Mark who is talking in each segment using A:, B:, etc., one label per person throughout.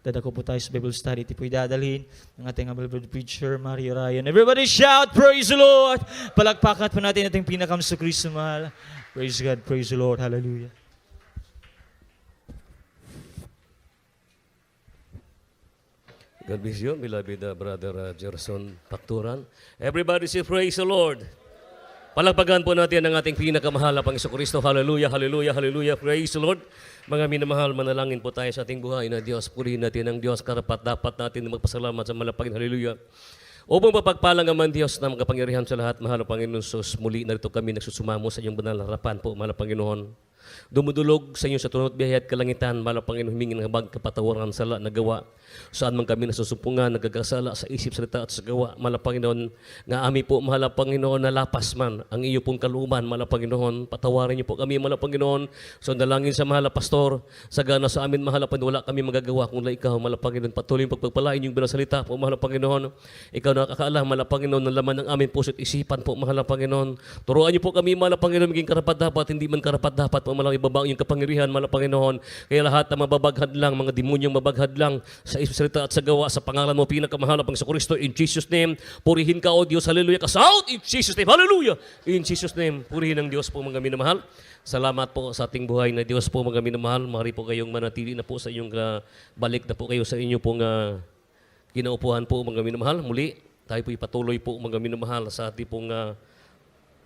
A: Dadako po tayo sa Bible study. Ito po idadalhin ng ating Bible preacher, Mario Ryan. Everybody shout, praise the Lord! Palakpakat po natin ating pinakamsa Kristo mahal. Praise God, praise the Lord, hallelujah.
B: God bless you, beloved Brother Gerson Pakturan. Everybody say, praise the Lord. Palakpakan po natin ang ating pinakamahal na Panginoon. Hallelujah, hallelujah, hallelujah. Praise the Lord. Mga minamahal, manalangin po tayo sa ating buhay na Diyos. Purihin natin ang Diyos. Karapat dapat natin magpasalamat sa malapagin. Hallelujah. Upang papagpalang naman Diyos na makapangyarihan sa lahat, mahal na Panginoon Sus, muli narito kami nagsusumamo sa iyong banal na harapan po, mahal na Panginoon. Dumudulog sa inyo sa tunot biyahe at kalangitan, mahal na Panginoon, humingi ng habag kapatawaran sa lahat na gawa. Saan man kami nasusumpungan, nagkakasala sa isip, salita at sa gawa, mahal na Panginoon, nga ami po, mahal na Panginoon, nalapas man ang iyo pong kalooban, mahal na Panginoon, patawarin niyo po kami, mahal na Panginoon, so dalangin sa mahal na pastor, sagana sa amin, mahal na Panginoon, wala kami magagawa kung la ikaw, mahal na Panginoon, patuloy pagpagpalain yung binasalita po, mahal na Panginoon, ikaw nakakaalam, mahal na Panginoon, ng laman ng aming puso't isipan po, mahal na Panginoon, turuan niyo po kami, mahal na Panginoon, maging karapat-dapat, hindi man karapat-dapat, mahal na ibaba yung kapangyarihan, mahal na Panginoon, kaya lahat na mababaghad lang, mga demonyong mabaghad lang, sa salita at sa gawa, sa pangalan mo, pinakamahal na Panginoon Kristo, in Jesus' name, purihin ka, O Diyos, hallelujah, cast out, in Jesus' name, hallelujah, in Jesus' name, purihin ang Diyos po, mga minamahal. Salamat po sa ating buhay na Diyos po, mga minamahal. Mari po kayong manatili na po sa inyong balik na po kayo sa inyo pong kinaupuhan po, mga minamahal. Muli, tayo po ipatuloy po, mga minamahal, sa ating pong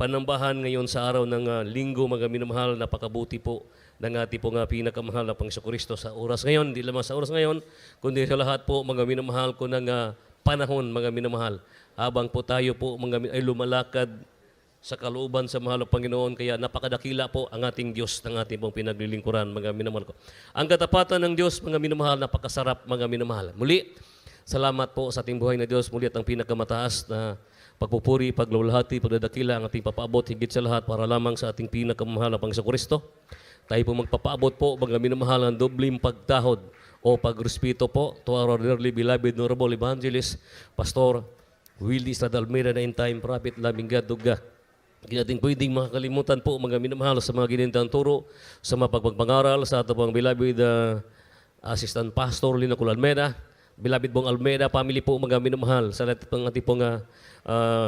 B: panambahan ngayon sa araw ng linggo, mga minamahal. Napakabuti po ng ating pong pinakamahal na Panginoon Kristo sa oras ngayon, hindi lamang sa oras ngayon, kundi sa lahat po, mga minamahal ko ng panahon, mga minamahal. Habang po tayo po ay lumalakad sa kalooban sa mahal na Panginoon, kaya napakadakila po ang ating Diyos ng ating pong pinaglilingkuran, mga minamahal ko. Ang katapatan ng Diyos, mga minamahal, napakasarap, mga minamahal. Muli, salamat po sa ating buhay na Diyos, muli at ang pinakamataas na pagpupuri, paglulahati, pagdadakila, ang ating papaabot higit sa lahat para lamang sa ating pinakamahal na Panginoon Kristo. Tayo po magpapaabot po, mga minamahal, ng dobling pagtahod o pagrespeto po to our dearly beloved Honorable Evangelist, Pastor Willie Stradalmira na in time, Prophet Labing God, Duga. Hindi natin pwedeng makakalimutan po, mga minamahal, sa mga ginintang turo, sa mga pagpagpangaral, sa ato pong beloved Assistant Pastor Lina Almeida, beloved pong Almeida, family po, mga minamahal, sa lahat ng ating pong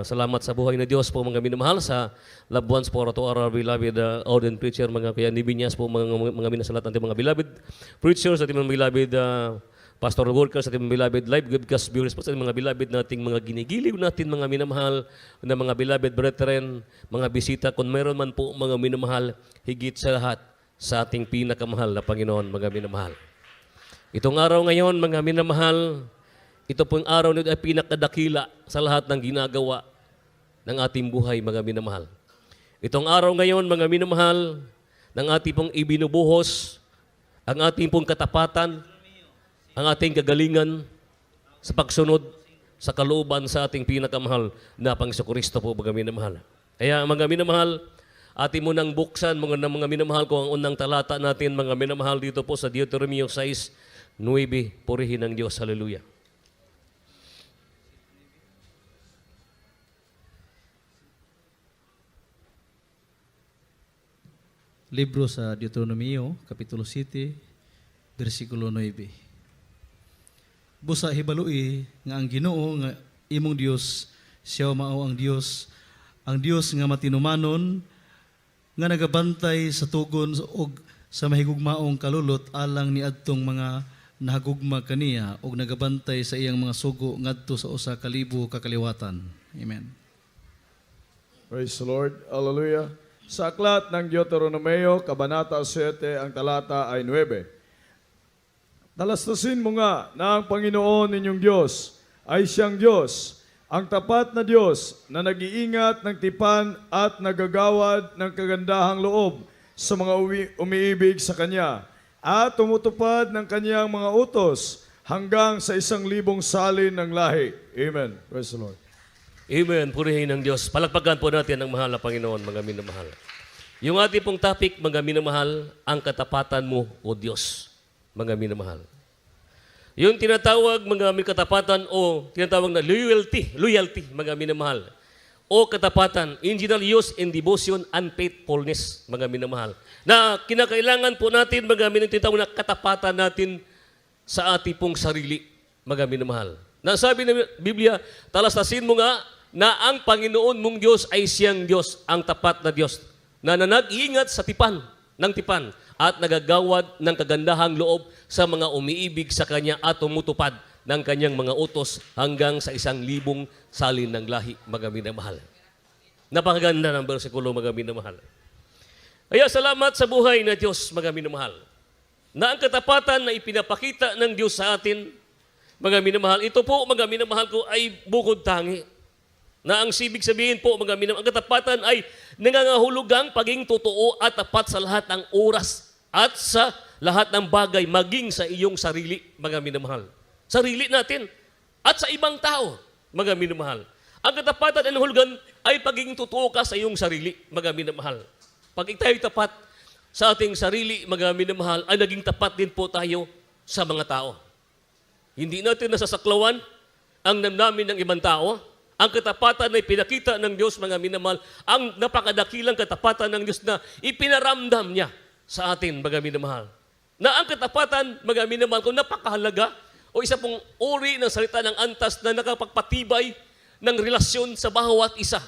B: salamat sa buhay na Diyos po, mga minamahal, sa loved ones po, to our beloved ordained preacher, mga kaya Nibinyas po, mga minasalat natin, mga beloved preachers, ating mga beloved pastoral workers, ating mga beloved live broadcast viewers po, sa mga beloved nating mga ginigiliw natin, mga minamahal, na mga beloved brethren, mga bisita, kung meron man po, mga minamahal, higit sa lahat, sa ating pinakamahal na Panginoon, mga minamahal. Itong araw ngayon, mga minamahal, ito pong araw na ay pinakadakila sa lahat ng ginagawa ng ating buhay, mga minamahal. Itong araw ngayon, mga minamahal, ng ating pong ibinubuhos, ang ating pong katapatan, ang ating kagalingan sa pagsunod sa kalooban sa ating pinakamahal na Panginoon Kristo po, mga minamahal. Kaya, mga minamahal, ating munang buksan, mga minamahal ko, ang unang talata natin, mga minamahal, dito po sa Deuteronomio 6:9, purihin ng Diyos. Hallelujah.
C: Libro sa Deuteronomio, Kapitulo 7, versikulo 9. Busa hibalui nga ang Ginoo nga imong Dios, siya mao ang Dios nga matinumanon, nga nagabantay sa tugon og sa mahigugmaong kalulot alang ni adtong mga nahagugma kaniya og nagabantay sa iyang mga sugo ngadto sa usa ka libo ka kaliwatan. Amen.
D: Praise the Lord. Hallelujah. Sa aklat ng Deuteronomio, Kabanata 7, ang talata ay 9. Talastasin mo nga na ang Panginoon ninyong Diyos ay siyang Diyos, ang tapat na Diyos na nag-iingat ng tipan at nagagawad ng kagandahang loob sa mga umiibig sa Kanya at tumutupad ng Kanyang mga utos hanggang sa 1,000 salin ng lahi. Amen. Praise the Lord.
B: Amen. Purihin ng Diyos. Palakpakan po natin ang mahal na Panginoon, mga minamahal. Yung ating pong topic, mga minamahal, ang katapatan mo, O Diyos, mga minamahal. Yung tinatawag, mga katapatan, o tinatawag na loyalty, mga minamahal. O katapatan, in general use in devotion and faithfulness, mga minamahal. Na kinakailangan po natin, mga minamahal, tinatawag na katapatan natin sa ating pong sarili, mga minamahal. Nasabi ng Biblia, talastasin mo nga na ang Panginoon mong Diyos ay siyang Diyos, ang tapat na Diyos, na nag-iingat sa ng tipan, at nagagawad ng kagandahang loob sa mga umiibig sa Kanya at tumutupad ng Kanyang mga utos hanggang sa 1,000 salin ng lahi, mga minamahal. Napakaganda ng bersikulo, mga minamahal. Kaya salamat sa buhay na Diyos, mga minamahal, na ang katapatan na ipinapakita ng Diyos sa atin, mga minamahal, ito po, mga minamahal ko, ay bukod tangi. Na ang sibig sabihin po, mga minamahal, ang katapatan ay nangangahulugang paging totoo at tapat sa lahat ng oras at sa lahat ng bagay, maging sa iyong sarili, mga minamahal. Sarili natin at sa ibang tao, mga minamahal. Ang katapatan at nangahulugan ay paging totoo ka sa iyong sarili, mga minamahal. Pag tayo tapat sa ating sarili, mga minamahal, ay naging tapat din po tayo sa mga tao. Hindi natin nasasaklawan ang namnamin ng ibang tao. Ang katapatan na ipinakita ng Diyos, mga minamahal, ang napakadakilang katapatan ng Diyos na ipinaramdam niya sa atin, mga minamahal. Na ang katapatan, mga minamahal, kung napakahalaga o isa pong uri ng salita ng antas na nakapagpatibay ng relasyon sa bawat isa.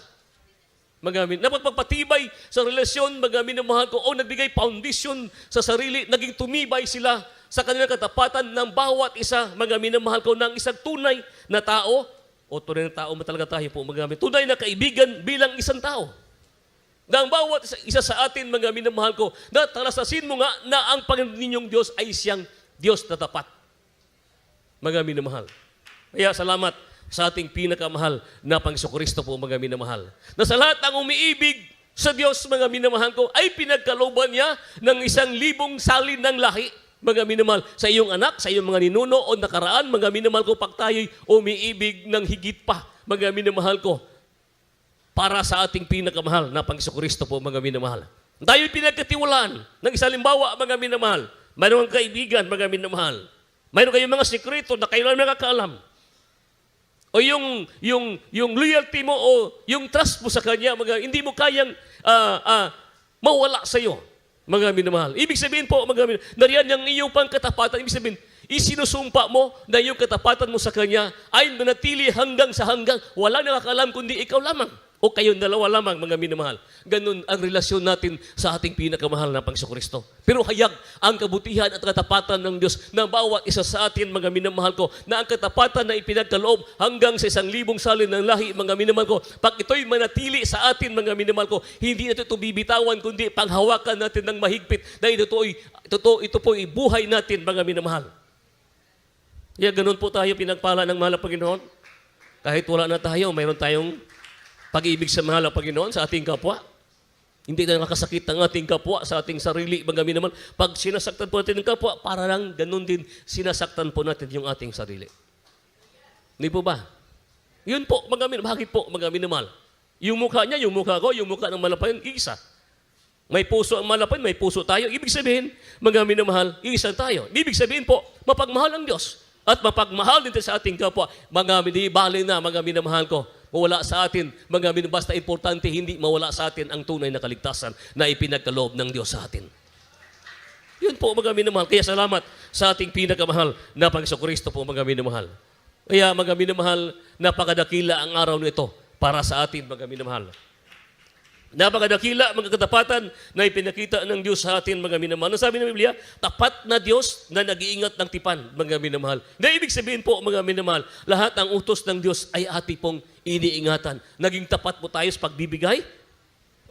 B: Napagpapatibay sa relasyon, mga minamahal ko, o nagbigay foundation sa sarili, naging tumibay sila sa kanilang katapatan ng bawat isa, mga minamahal ko, ng isang tunay na tao, o tunay na tao talaga tayo po, mga minamahal, tunay na kaibigan bilang isang tao. Na ang bawat isa sa atin, mga minamahal ko, na talasasin mo nga na ang Panginoon ninyong Diyos ay siyang Diyos na tapat. Mga minamahal. Kaya salamat sa ating pinakamahal na Panginoon po, mga minamahal. Na sa lahat ng umiibig sa Diyos, mga minamahal ko, ay pinagkalooban niya ng 1,000 salin ng lahi, mga minamahal, sa iyong anak, sa iyong mga ninuno o nakaraan, mga minamahal ko, pag tayo'y umiibig ng higit pa, mga minamahal ko, para sa ating pinakamahal na Panginoon po, mga minamahal. Tayo'y pinagkatiwalaan ng isang limbawa, mga minamahal. Mayroong kaibigan, mga minamahal. Mayroon kayong mga sekreto na kayo lang nakakaalam. O yung loyalty mo o yung trust mo sa Kanya, hindi mo kayang mawala sa iyo, mga minamahal. Ibig sabihin po, mga minamahal, nariyan yung iyong pangkatapatan. Ibig sabihin, isinusumpa mo na yung katapatan mo sa Kanya ay manatili hanggang sa hanggang. Wala nakakalam kundi ikaw lamang. O kayong dalawa lamang, mga minamahal. Ganun ang relasyon natin sa ating pinakamahal na Panginoon. Pero hayag ang kabutihan at katapatan ng Diyos na bawat isa sa atin, mga minamahal ko, na ang katapatan na ipinagkaloob hanggang sa 1,000 salin ng lahi, mga minamahal ko, pag ito'y manatili sa atin, mga minamahal ko, hindi natin ito bibitawan, kundi panghawakan natin ng mahigpit na ito po'y buhay natin, mga minamahal. Kaya ganun po tayo pinagpala ng mahal na Panginoon. Kahit wala na tayo, mayroon tayong pag-ibig sa mahal na Panginoon sa ating kapwa. Hindi na nakasakit ang ating kapwa sa ating sarili, mga minamahal. Pag sinasaktan po natin ng kapwa, para lang ganun din sinasaktan po natin yung ating sarili. Hindi po ba? Yun po, mga minamahal. Bakit po, mga minamahal? Yung mukha niya, yung mukha ko, yung mukha ng malapayan, isa. May puso ang malapayan, may puso tayo. Ibig sabihin, mga minamahal, isa tayo. Ibig sabihin po, mapagmahal ang Diyos. At mapagmahal din sa ating kapwa. Mga minibali na, mga minamahal ko, mawala sa atin, mga minamahal, basta importante, hindi mawala sa atin ang tunay na kaligtasan na ipinagkaloob ng Diyos sa atin. Yun po, mga minamahal. Kaya salamat sa ating pinakamahal na Panginoon po, mga minamahal. Kaya, mga minamahal, napakadakila ang araw nito para sa atin, mga minamahal. Napakadakila, mga katapatan na ipinakita ng Diyos sa atin, mga minamahal. Ang sabi ng Biblia, tapat na Diyos na nag-iingat ng tipan, mga minamahal. Na ibig sabihin po, mga minamahal, lahat ng utos ng Diyos ay ating pong iniingatan. Naging tapat po tayo sa pagbibigay,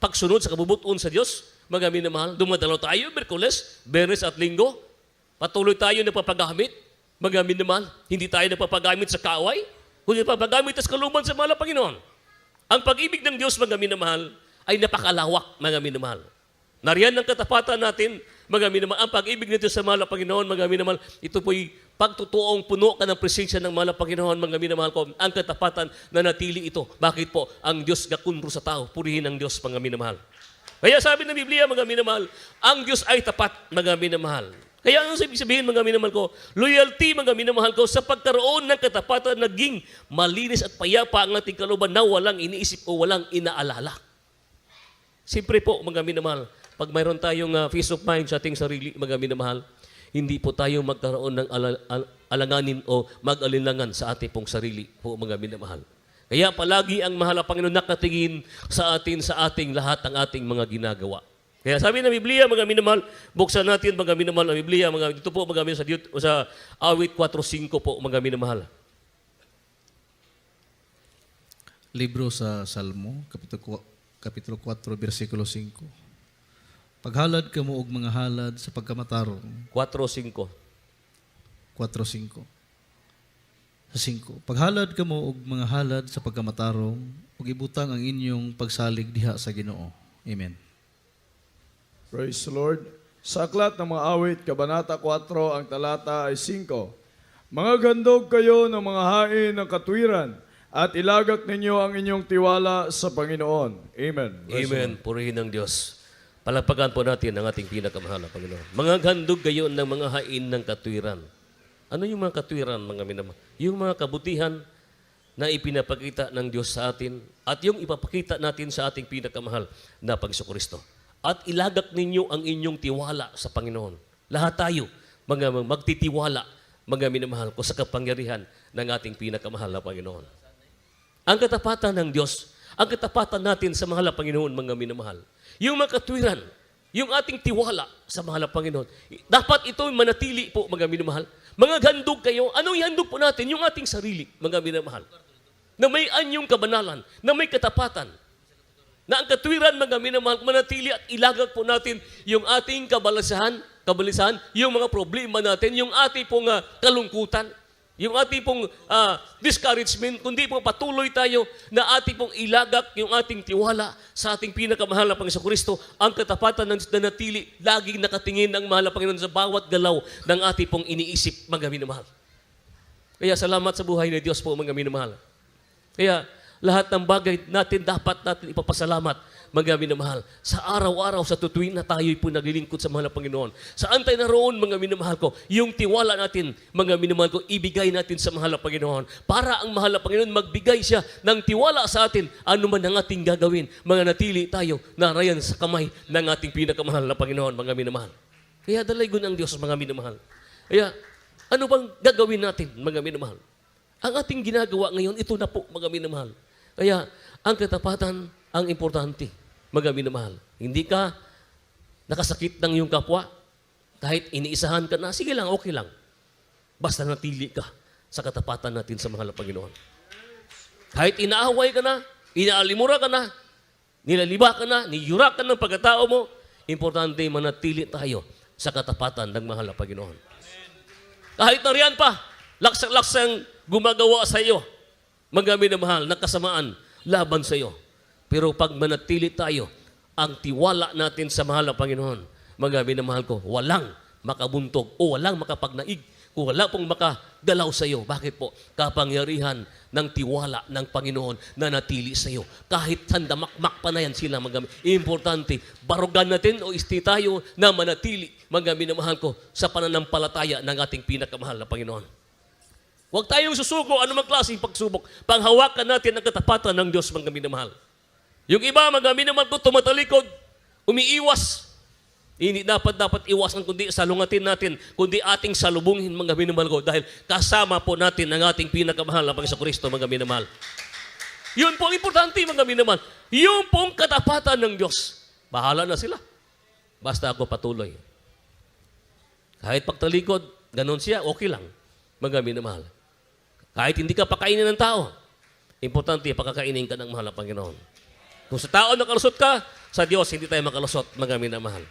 B: pagsunod sa kabubuton sa Diyos, mga minamahal. Dumadalaw tayo, Miyerkules, Biyernes at Linggo. Patuloy tayo na papagamit, mga minamahal. Hindi tayo napapagamit sa kaaway, kundi papagamit sa kaluban sa mahal na Panginoon. Ang pag-ibig ng Diyos, mga minamahal, ay napakalawak, mga minamahal. Nariyan ang katapatan natin, mga minamahal. Ang pag-ibig nito sa mahal na Panginoon, mga minamahal, ito po'y pagtutuong puno ka ng presensya ng mahal na Panginoon, mga minamahal ko. Ang katapatan na natili ito. Bakit po? Ang Diyos gakunro sa tao. Purihin ang Diyos, mga minamahal. Kaya sabi ng Biblia, mga minamahal, ang Diyos ay tapat, mga minamahal. Kaya ano sabihin, mga minamahal ko? Loyalty, mga minamahal ko, sa pagkaroon ng katapatan, naging malinis at payapa ang ating kalooban na walang iniisip o walang inaalala. Siyempre po, mga minamahal, pag mayroon tayong peace of mind sa ating sarili, mga minamahal, hindi po tayo magkaroon ng alanganin o mag-alinlangan sa ating pong sarili po mga minamahal. Kaya palagi ang mahal na Panginoon nakatingin sa atin sa ating lahat ng ating mga ginagawa. Kaya sabi ng Biblia, mga minamahal, buksan natin mga minamahal ang Biblia, dito po mga minamahal sa awit 4:5 po mga minamahal.
C: Libro sa Salmo, Kapitulo 4, versikulo 5. Paghalad ka mo og mga halad sa pagkamatarong.
B: 4:5.
C: 4:5. Sa 5. Paghalad ka mo og mga halad sa pagkamatarong, ug ibutang ang inyong pagsalig diha sa Ginoo. Amen.
D: Praise the Lord. Sa aklat ng mga awit, Kabanata 4, ang talata ay 5. Mga gandog kayo ng mga hain ng katwiran, at ilagak ninyo ang inyong tiwala sa Panginoon. Amen. Praise
B: Amen. Purihin ng Diyos. Palagpagan po natin ang ating pinakamahal na Panginoon. Mga gandog gayon ng mga hain ng katwiran. Ano yung mga katwiran, mga minamahal? Yung mga kabutihan na ipinapakita ng Diyos sa atin at yung ipapakita natin sa ating pinakamahal na Panginoon. At ilagak ninyo ang inyong tiwala sa Panginoon. Lahat tayo, mga magtitiwala, mga minamahal ko, sa kapangyarihan ng ating pinakamahal na Panginoon. Ang katapatan ng Diyos, ang katapatan natin sa mahal na Panginoon, mga minamahal. Yung mga katwiran, yung ating tiwala sa mahal na Panginoon, dapat ito manatili po, mga minamahal. Mga handog kayo, anong ihandog po natin? Yung ating sarili, mga minamahal. Na may anyong kabanalan, na may katapatan. Na ang katwiran, mga minamahal, manatili at ilagak po natin yung ating kabalisahan, yung mga problema natin, yung ating pong kalungkutan, yung ating pong discouragement, kundi po patuloy tayo na ating pong ilagak yung ating tiwala sa ating pinakamahal na Panginoon Kristo, ang katapatan ng nanatili, laging nakatingin ang mahal na Panginoon sa bawat galaw ng ating pong iniisip, mga minamahal. Kaya salamat sa buhay ni Diyos po, mga minamahal. Kaya lahat ng bagay natin dapat natin ipapasalamat, mga minamahal, sa araw-araw, sa tutuwin na tayo'y po naglilingkod sa mahal na Panginoon. Saan tayo naroon, mga minamahal ko? Yung tiwala natin, mga minamahal ko, ibigay natin sa mahal na Panginoon. Para ang mahal na Panginoon magbigay siya ng tiwala sa atin, ano man ang ating gagawin, mga natili tayo narayan sa kamay ng ating pinakamahal na Panginoon, mga minamahal. Kaya dalaygon ang Diyos, mga minamahal. Kaya, ano bang gagawin natin, mga minamahal? Ang ating ginagawa ngayon, ito na po, mga minamahal. Kaya, ang katapatan, ang importante, mga minamahal. Hindi ka nakasakit ng iyong kapwa, kahit iniisahan ka na, sige lang, okay lang. Basta natili ka sa katapatan natin sa mahal na Panginoon. Kahit inaaway ka na, inaalimura ka na, nilaliba ka na, niyura ka ng pagkatao mo, importante manatili tayo sa katapatan ng mahal na Panginoon. Kahit nariyan pa, laksak-laksang gumagawa sa iyo, mga minamahal, ng kasamaan laban sa iyo. Pero pag manatili tayo, ang tiwala natin sa mahal na Panginoon, mga minamahal ko, walang makabuntog o walang makapagnaig, kung wala pong makagalaw sa iyo. Bakit po? Kapangyarihan ng tiwala ng Panginoon na natili sa iyo. Kahit sandamakmak pa na yan sila, mga importante, barugan natin o isti tayo na manatili, mga minamahal ko, sa pananampalataya ng ating pinakamahal na Panginoon. Huwag tayong susuko, anumang klaseng pagsubok, panghawakan natin ang katapatan ng Diyos, mga minamahal. Yung iba, mga minamahal ko, tumatalikod, umiiwas. Hindi dapat iwasan kundi salungatin natin, kundi ating salubungin, mga minamahal ko, dahil kasama po natin ang ating pinakamahal na Panginoon Kristo, mga minamahal. Yun po ang importante, mga minamahal. Yung pong katapatan ng Diyos. Bahala na sila. Basta ako patuloy. Kahit pagtalikod, ganun siya, okay lang, mga minamahal. Kahit hindi ka pakainin ng tao, importante, pakakainin ka ng mahal na Panginoon. Kung sa tao nakalusot ka, sa Diyos hindi tayo makalusot, mga minamahal.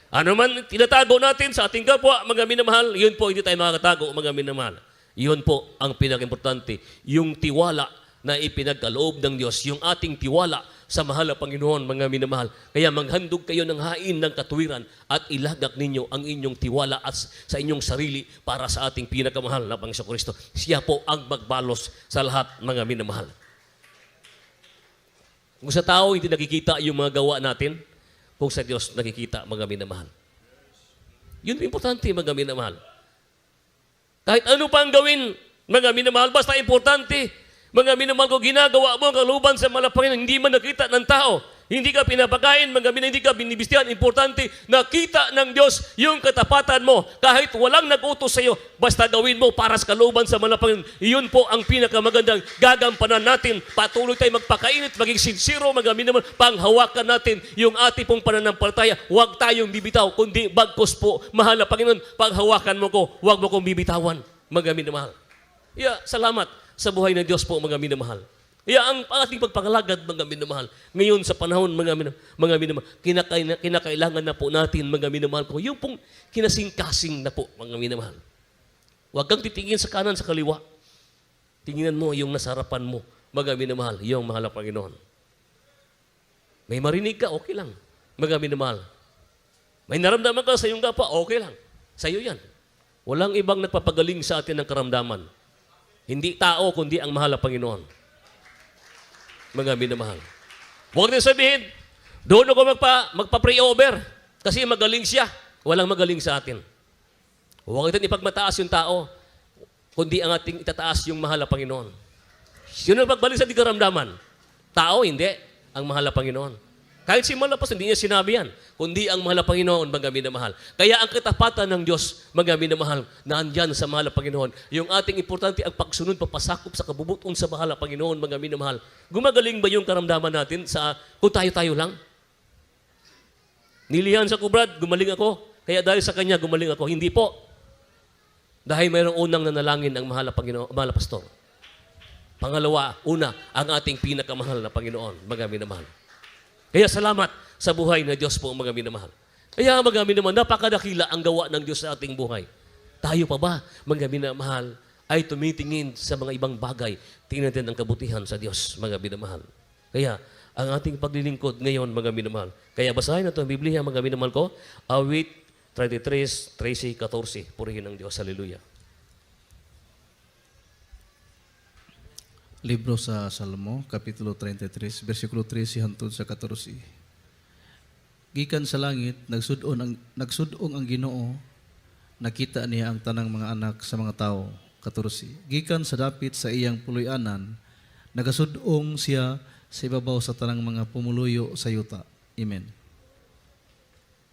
B: Ano man tinatago natin sa ating kapwa, mga minamahal, yun po hindi tayo makakatago, mga minamahal. Yun po ang pinaka-importante, yung tiwala na ipinagkaloob ng Diyos, yung ating tiwala sa mahal na Panginoon, mga minamahal. Kaya maghandog kayo ng hain ng katuwiran at ilagak ninyo ang inyong tiwala at sa inyong sarili para sa ating pinakamahal na Panginoon Kristo. Siya po ang magbalos sa lahat, mga minamahal. Kung sa tao hindi nakikita yung mga gawa natin, kung sa Diyos nakikita, mga minamahal. Yun importante, mga minamahal. Kahit ano pa ang gawin, mga minamahal, basta importante, mga minamahal ko, ginagawa mo ang kaluban sa malapangin, hindi man nakita ng tao. Hindi ka pinapakain, mga minamahal, hindi ka binibistihan. Importante, nakita ng Diyos yung katapatan mo. Kahit walang nag-utos sa iyo, basta gawin mo para sa kalooban sa mga Panginoon. Iyon po ang pinakamagandang gagampanan natin. Patuloy tayo magpakainit, maging sincero, mga minamahal, panghawakan natin yung ating pong pananampalataya. Huwag tayong bibitaw, kundi bagkos po, mahal na Panginoon, panghawakan mo ko, huwag mo kong bibitawan, mga minamahal. Salamat sa buhay ng Diyos po, mga minamahal. Ang ating pagpangalagad, mga minamahal, ngayon sa panahon, mga minamahal, kinakailangan na po natin, mga minamahal ko, yung pong kinasing-kasing na po, mga minamahal. Huwag kang titingin sa kanan, sa kaliwa. Tingnan mo yung nasa harapan mo, mga minamahal, yung mahal na Panginoon. May marinig ka, okay lang, mga minamahal. May naramdaman ka sa iyong kapwa, okay lang. Sa iyo yan. Walang ibang nagpapagaling sa atin ng karamdaman. Hindi tao, kundi ang mahal na Panginoon. Mga minamahal. Huwag din sabihin, doon ako magpa-pray over kasi magaling siya. Walang magaling sa atin. Huwag natin ipagmataas yung tao, kundi ang ating itataas yung mahal na Panginoon. Yun ang pagbalik sa di karamdaman. Tao, hindi. Ang mahal na Panginoon. Kahit si Malapos, hindi niya sinabi yan, kundi ang mahal na Panginoon, mga minamahal. Kaya ang katapatan ng Diyos, mga minamahal, naandyan sa mahal na Panginoon. Yung ating importante, ang pagsunod, papasakop sa kabubuton sa mahal na Panginoon, mga minamahal. Gumagaling ba yung karamdaman natin kung tayo-tayo lang? Nilihan sa kubrad, gumaling ako. Kaya dahil sa kanya, gumaling ako. Hindi po. Dahil mayroong unang nanalangin ang mahal na Panginoon, mahal na pastor. Pangalawa, ang ating pinakamahal na Panginoon, mga minamahal. Kaya salamat sa buhay na Diyos po, mga minamahal. Kaya mga minamahal, napakadakila ang gawa ng Diyos sa ating buhay. Tayo pa ba, mga minamahal, ay tumitingin sa mga ibang bagay, tingnan natin ang kabutihan sa Diyos, mga minamahal. Kaya, ang ating paglilingkod ngayon, mga minamahal. Kaya basahin natin ang Biblia, mga minamahal ko, awit 33, 13, 14. Purihin ang Diyos. Hallelujah.
C: Libro sa Salmo, Kapitulo 33, versikulo 13 hangtod sa 14. Gikan sa langit, nagsudong ang Ginoo, nakita niya ang tanang mga anak sa mga tao. 14. Gikan sa dapit sa iyang puloy-anan, nagasudong siya sa ibabaw sa tanang mga pumuluyo sa yuta. Amen.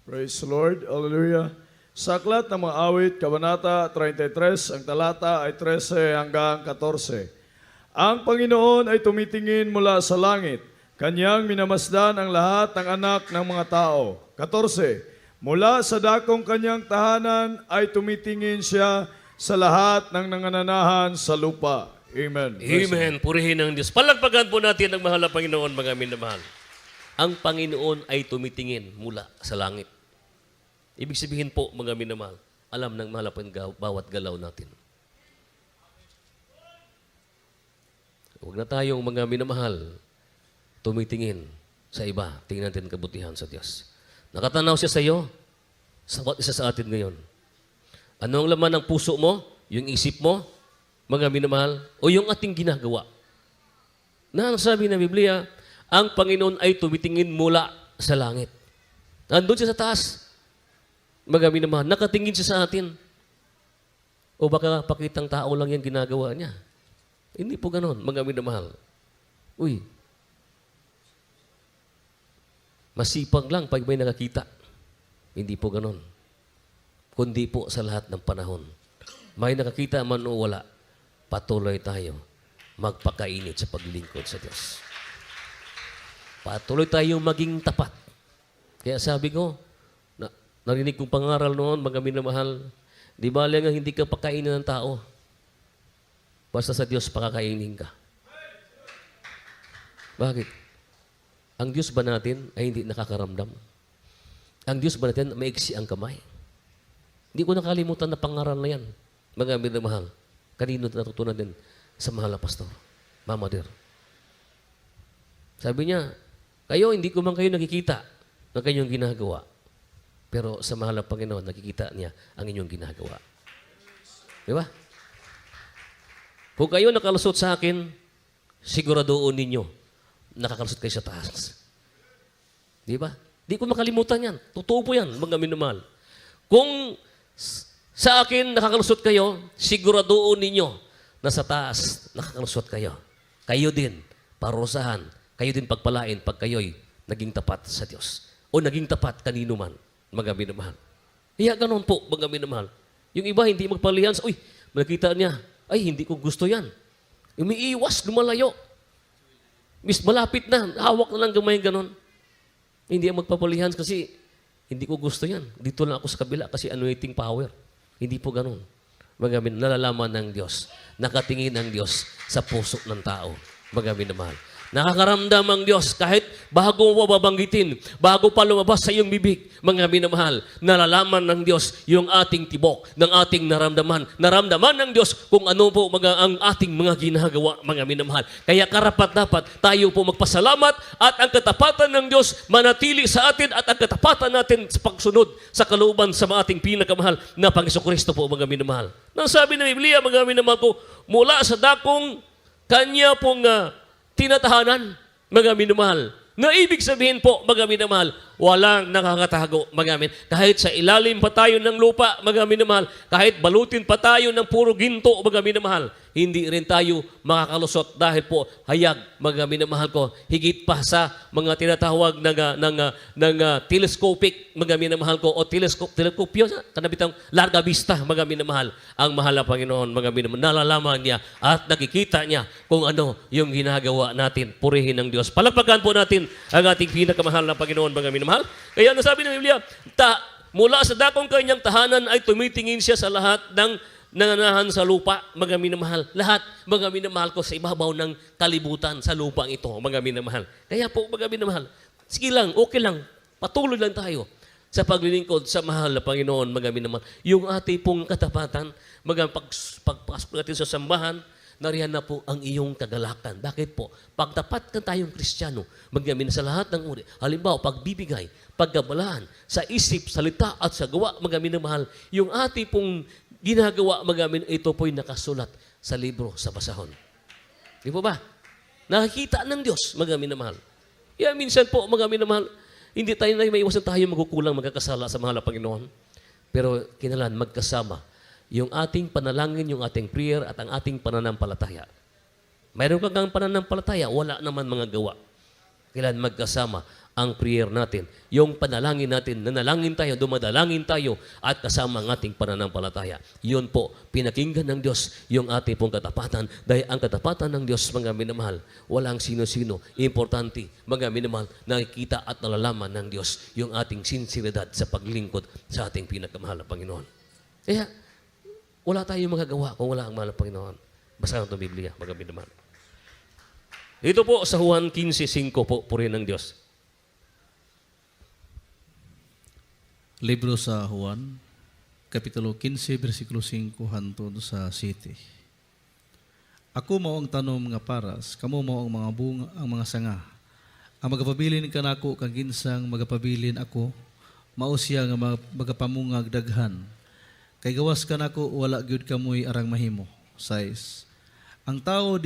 D: Praise the Lord. Hallelujah. Sa aklat ng mga awit, Kabanata 33, ang talata ay 13 hanggang 14. Ang Panginoon ay tumitingin mula sa langit. Kanyang minamasdan ang lahat ng anak ng mga tao. 14. Mula sa dakong kanyang tahanan ay tumitingin siya sa lahat ng nangananahan sa lupa. Amen.
B: Amen. Purihin ang Diyos. Palagpagan po natin ang mahal na Panginoon, mga minamahal. Ang Panginoon ay tumitingin mula sa langit. Ibig sabihin po, mga minamahal, alam ng mahal na bawat galaw natin. Huwag na tayong mga minamahal tumitingin sa iba. Tingnan natin kabutihan sa Diyos. Nakatanaw siya sa iyo, sa bawat isa sa atin ngayon. Ano ang laman ng puso mo, yung isip mo, mga minamahal, o yung ating ginagawa? Na ang sabi ng Biblia, ang Panginoon ay tumitingin mula sa langit. Nandun siya sa taas. Mga minamahal, nakatingin siya sa atin. O baka pakitang tao lang yung ginagawa niya. Hindi po ganon, mga minamahal. Uy, masipag lang pag may nakakita. Hindi po ganon. Kundi po sa lahat ng panahon. May nakakita man o wala, patuloy tayo magpakainit sa paglilingkod sa Diyos. Patuloy tayong maging tapat. Kaya sabi ko, narinig kong pangaral noon, mga minamahal, di ba nga hindi ka pakainin ng tao? Basta sa Diyos pakakainin ka. Bakit? Ang Diyos ba natin ay hindi nakakaramdam? Ang Diyos ba natin maiksi ang kamay? Hindi ko nakalimutan na pangaral na yan. Mga minamahal, kanino natutunan din sa mahal na pastor, Mama Dear. Sabi niya, hindi ko man kayo nakikita ng kanyang ginagawa. Pero sa mahal na Panginoon, nakikita niya ang inyong ginagawa. Di ba? Kung kayo nakalusot sa akin, siguradoon ninyo, nakakalusot kayo sa taas. Di ba? Di ko makalimutan yan. Totoo po yan, mga minamahal. Kung sa akin nakakalusot kayo, siguradoon ninyo na sa taas nakakalusot kayo. Kayo din, parusahan. Kayo din pagpalain pag kayo'y naging tapat sa Diyos. O naging tapat kanino man, mga minamahal. Kaya ganun po, mga minamahal. Yung iba hindi magpalihan, uy, nakita niya, ay hindi ko gusto yan. Umiiwas, lumalayo. Malapit na, hawak na lang gamay ganun. Hindi ang magpapalihan kasi hindi ko gusto yan. Dito lang ako sa kabila kasi anointing power. Hindi po ganun. Mga nalalaman ng Diyos, nakatingin ng Diyos sa puso ng tao. Mga minamahal. Nakakaramdam ang Diyos kahit bago mo babanggitin, bago pa lumabas sa iyong bibig, mga minamahal, nalalaman ng Diyos yung ating tibok, ng ating naramdaman. Naramdaman ng Diyos kung ano po ang ating mga ginagawa, mga minamahal. Kaya karapat-dapat tayo po magpasalamat at ang katapatan ng Diyos manatili sa atin at ang katapatan natin sa pagsunod sa kalooban sa ating pinakamahal na Panginoon po, mga minamahal. Nang sabi ng Biblia, mga minamahal ko, mula sa dakong kanya pong tinatahanan, mga minamahal. Na ibig sabihin po, mga minamahal, walang nakakatago, mga minamahal. Kahit sa ilalim pa tayo ng lupa, mga minamahal, kahit balutin pa tayo ng puro ginto, mga minamahal, hindi rin tayo makakalusot dahil po hayag, mga minamahal ko, higit pa sa mga tinatawag ng telescopic, mga minamahal ko, o teleskopyo, kanabitang larga vista, mga minamahal, ang mahal na Panginoon, mga minamahal, nalalaman niya at nakikita niya kung ano yung ginagawa natin. Purihin ng Diyos. Palagpagan po natin ang ating pinakamahal na Panginoon, mga minamahal. Kaya nasabi ng Biblia, mula sa dakong kanyang tahanan ay tumitingin siya sa lahat ng nananahan sa lupa, mga minamahal. Lahat, mga minamahal ko, sa ibabaw ng kalibutan sa lupang ito, mga minamahal. Kaya po, mga minamahal, sige lang, okay lang, patuloy lang tayo sa paglilingkod sa mahal na Panginoon, mga minamahal. Yung ating pong katapatan, pagpasok natin sa sambahan, nariyan na po ang iyong kagalakan. Bakit po? Pagtapat ka tayong Kristiyano, magyamin sa lahat ng uri. Halimbawa, pagbibigay, paggabalaan, sa isip, salita at sa gawa, mga minamahal, yung ating pong ginagawa, mga ito po'y nakasulat sa libro sa basahon. Di po ba? Nakikita ng Diyos, mga minamahal. Kaya minsan po, mga minamahal, hindi tayo na maiwasan tayo magkukulang, magkakasala sa mahal na Panginoon. Pero kinalan, magkasama yung ating panalangin, yung ating prayer at ang ating pananampalataya. Mayroon kang pananampalataya, wala naman mga gawa. Kailan magkasama ang prayer natin, yung panalangin natin, nanalangin tayo, dumadalangin tayo, at kasama ang ating pananampalataya. Yun po, pinakinggan ng Diyos yung ating pong katapatan, dahil ang katapatan ng Diyos, mga minamahal, walang sino-sino. Importante, mga minamahal, nakikita at nalalaman ng Diyos yung ating sinseridad sa paglingkod sa ating pinakamahal na Panginoon. Kaya, wala tayong magagawa kung wala ang mahal na Panginoon. Basahan itong Biblia, mga minamahal. Ito po sa Juan 15:5 po, purihin ng Diyos.
C: Libro sa Juan, Kapitulo 15, versikulo 5 hangtod sa 7. Ako mao ang tanom nga paras, kamo mao ang mga bunga, ang mga sanga. Ang magapabilin kanako kang ginsang magapabilin ako, mao siya nga magapamungag daghan. Kay gawas kanako wala gyud kamoy arang mahimo. 6. Ang tao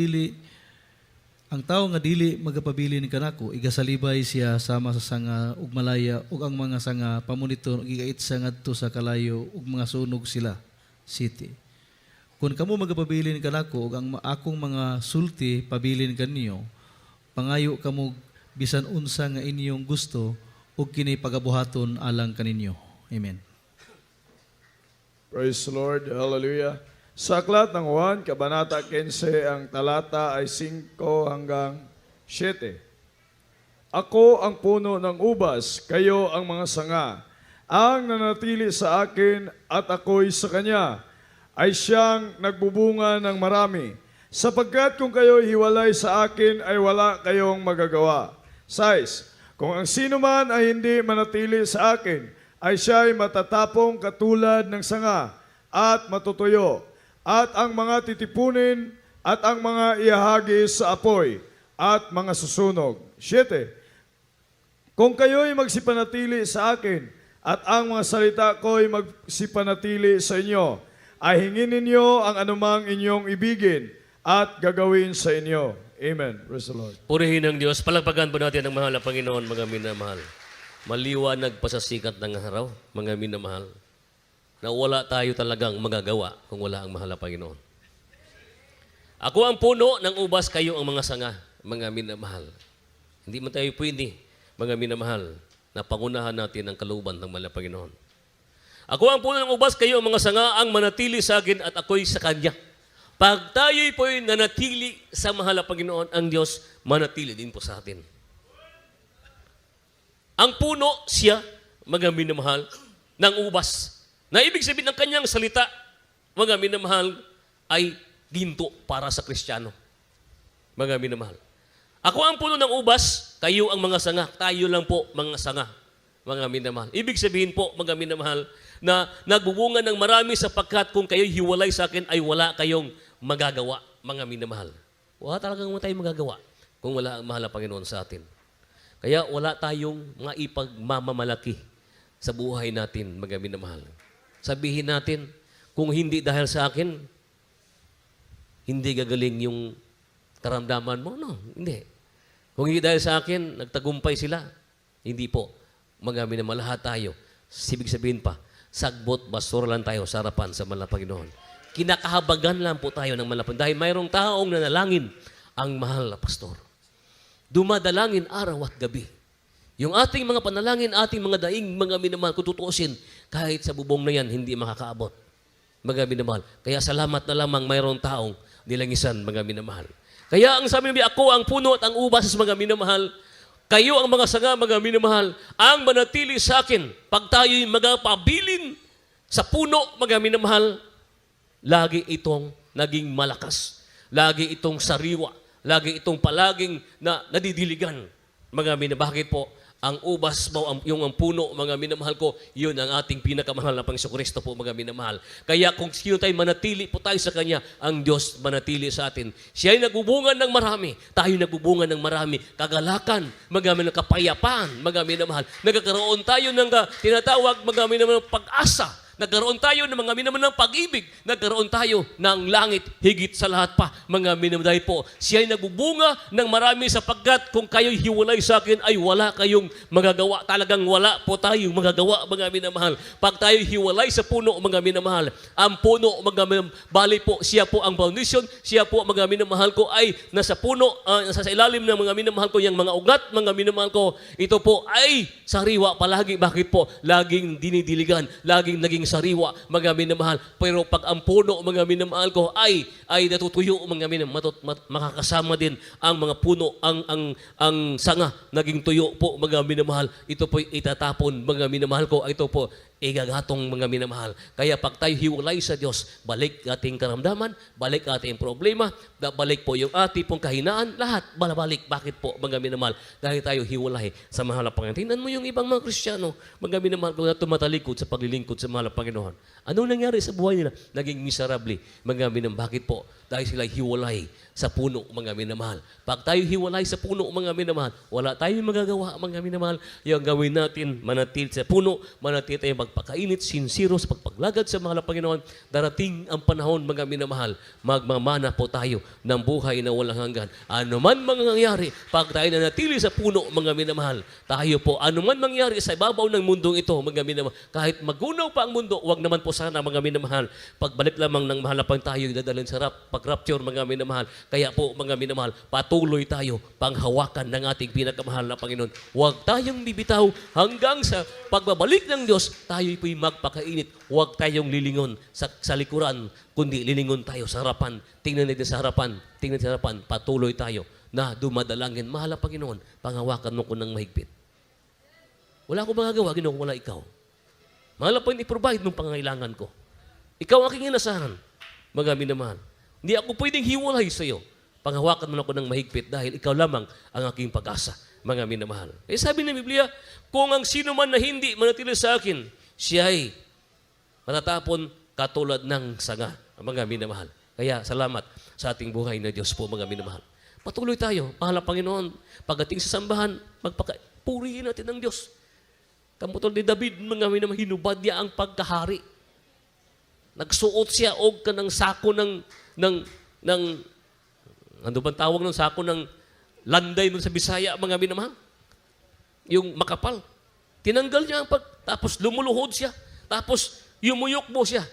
C: nga dili magapabilin kanako, igasalibay siya sama sa sanga ug malaya ug ang mga sanga pamunito gigait sa ngadto sa kalayo ug mga sunog sila. 7. Kung kamo magapabilin kanako ug ang akong mga sulti pabilin kanyo, pangayo kamo bisan unsa nga inyong gusto ug kini pagabuhaton alang kaninyo. Amen.
D: Praise the Lord. Hallelujah. Sa aklat ng Juan, Kabanata 15, ang talata ay 5 hanggang 7. Ako ang puno ng ubas, kayo ang mga sanga. Ang nanatili sa akin at ako'y sa kanya, ay siyang nagbubunga ng marami. Sapagkat kung kayo'y hiwalay sa akin, ay wala kayong magagawa. 6. Kung ang sino man ay hindi manatili sa akin, ay siya'y matatapong katulad ng sanga at matutuyo. At ang mga titipunin at ang mga ihahagis sa apoy at mga susunog. 7. Kung kayo'y magsipanatili sa akin at ang mga salita ko'y magsipanatili sa inyo, ay hingin ninyo ang anumang inyong ibigin at gagawin sa inyo. Amen. Praise the Lord.
B: Purihin ng Diyos. Palagpagan po natin ang mahal na Panginoon, mga minamahal. Maliwanag pa sa sikat ng araw, mga minamahal, na wala tayo talagang magagawa kung wala ang mahal na Panginoon. Ako ang puno ng ubas, kayo ang mga sanga, mga minamahal. Hindi man tayo pwede mga minamahal, na pangunahan natin ang kalooban ng mahal na Panginoon. Ako ang puno ng ubas, kayo ang mga sanga, ang manatili sa akin at ako'y sa Kanya. Pag tayo'y po'y nanatili sa mahal na Panginoon, ang Diyos manatili din po sa atin. Ang puno siya, mga minamahal, ng ubas. Na ibig sabihin ng kanyang salita, mga minamahal, ay ginto para sa Kristiyano. Mga minamahal. Ako ang puno ng ubas, kayo ang mga sanga. Tayo lang po mga sanga, mga minamahal. Ibig sabihin po, mga minamahal, na nagbubunga ng marami sapagkat kung kayo'y hiwalay sa akin ay wala kayong magagawa, mga minamahal. Wala talagang tayong magagawa kung wala ang mahal na Panginoon sa atin. Kaya wala tayong mga ipagmamamalaki sa buhay natin, mga minamahal. Sabihin natin, kung hindi dahil sa akin, hindi gagaling yung karamdaman mo. No, hindi. Kung hindi dahil sa akin, nagtagumpay sila. Hindi po. Mga minamahal, lahat tayo. Ibig sabihin pa, sagbot, basura lang tayo sa harapan sa mahal na Panginoon. Kinakahabagan lang po tayo ng mahal na Panginoon. Dahil mayroong taong nanalangin ang mahal na pastor. Dumadalangin araw at gabi. Yung ating mga panalangin, ating mga daing, mga minamahal, kung tutuusin, kahit sa bubong na yan, hindi makakaabot. Mga minamahal. Kaya salamat na lamang mayroong taong nilangisan, mga minamahal. Kaya ang sabi namin, ako ang puno at ang ubas, mga minamahal, kayo ang mga sanga, mga minamahal, ang manatili sa akin, pag tayo'y magpabilin sa puno, mga minamahal, lagi itong naging malakas. Lagi itong sariwa. Lagi itong palaging nadidiligan. Mga minamahal, bakit po? Ang ubas mo, yung puno, mga minamahal ko, yun ang ating pinakamahal na Panginoon Kristo po, mga minamahal. Kaya kung sino tayo manatili po tayo sa Kanya, ang Diyos manatili sa atin. Siya ay nagbubungan ng marami. Tayo nagbubungan ng marami. Kagalakan, mga minamahal, kapayapaan, mga minamahal. Nagkakaroon tayo ng tinatawag, mga minamahal, pag-asa. Nagkaroon tayo ng mga minamahal ng pag-ibig. Nagkaroon tayo ng langit higit sa lahat pa, mga minamahal po. Siya ay nagbubunga ng marami sapagkat kung kayo'y hiwalay sa akin ay wala kayong magagawa. Talagang wala po tayong magagawa, mga minamahal. Pag tayo'y hiwalay sa puno, mga minamahal, ang puno, mga minamahal, bali po, siya po ang foundation, siya po, mga minamahal ko, ay nasa puno, nasa sa ilalim ng mga minamahal ko, yung mga ugat, mga minamahal ko, ito po ay sariwa palagi. Bakit po? Laging dinidiligan, laging naging sariwa, mga minamahal. Pero pag ang puno, mga minamahal ko, ay natutuyo, mga minamahal, makakasama din ang mga puno, ang sanga, naging tuyo po, mga minamahal. Ito po itatapon, mga minamahal ko. Ito po igagatong, mga minamahal. Kaya pag tayo hiwalay sa Diyos, balik ating karamdaman, balik ating problema, balik po yung ating pong kahinaan, lahat balabalik. Bakit po, mga minamahal? Dahil tayo hiwalay sa mahal na Panginoon. Tingnan mo yung ibang mga Kristiyano, mga minamahal ko, na tumatalikod sa paglilingkod sa mahal na Panginoon. Anong nangyari sa buhay nila? Naging miserable, mga minamahal. Bakit po? Dahil sila hiwalay sa puno, mga minamahal. Pag tayo hiwalay sa puno, mga minamahal, wala tayong magagawa, mga minamahal. Yung gawin natin, manatili sa puno, manatili tayo magpakainit, sincero sa pagpaglagad sa mahal na Panginoon. Darating ang panahon, mga minamahal, magmamana po tayo ng buhay na walang hanggan. Ano man mangyayari, pag tayo nanatili sa puno, mga minamahal, tayo po, ano man mangyari sa ibabaw ng mundong ito, mga minamahal, kahit magunaw pa ang mundo, wag naman po sana, mga minamahal, pagbalik lamang ng mahal na Panginoon tayo, dadalhin sa pag-rapture, mga minamahal. Kaya po, mga minamahal, patuloy tayo panghawakan ng ating pinakamahal na Panginoon. Huwag tayong bibitaw hanggang sa pagbabalik ng Diyos, tayo po'y magpakainit. Huwag tayong lilingon sa likuran, kundi lilingon tayo sa harapan. Tingnan natin sa harapan, patuloy tayo na dumadalangin. Mahal na Panginoon, panghawakan mo ko ng mahigpit. Wala akong magagawa, Ginoo, wala ikaw. Mahal na Panginoon, i-provide ng pangangailangan ko. Ikaw ang aking inasahan, mga minamahal. Hindi ako pwedeng hiwalay sa iyo. Panghawakan mo ako ng mahigpit dahil ikaw lamang ang aking pag-asa, mga minamahal. Eh sabi ng Biblia, kung ang sino man na hindi manatili sa akin, siya ay matatapon katulad ng sanga, mga minamahal. Kaya salamat sa ating buhay na Diyos po, mga minamahal. Patuloy tayo, mahal na Panginoon. Pagdating sa sambahan, purihin natin ang Diyos. Kamutol ni David, mga minamahal, hinubad niya ang pagkahari. Nagsuot siya og kanang sako ng ano bang tawag ng sako ng landay nun sa Bisaya, mga minamahal? Yung makapal. Tinanggal niya ang tapos lumuluhod siya. Tapos yumuyok mo siya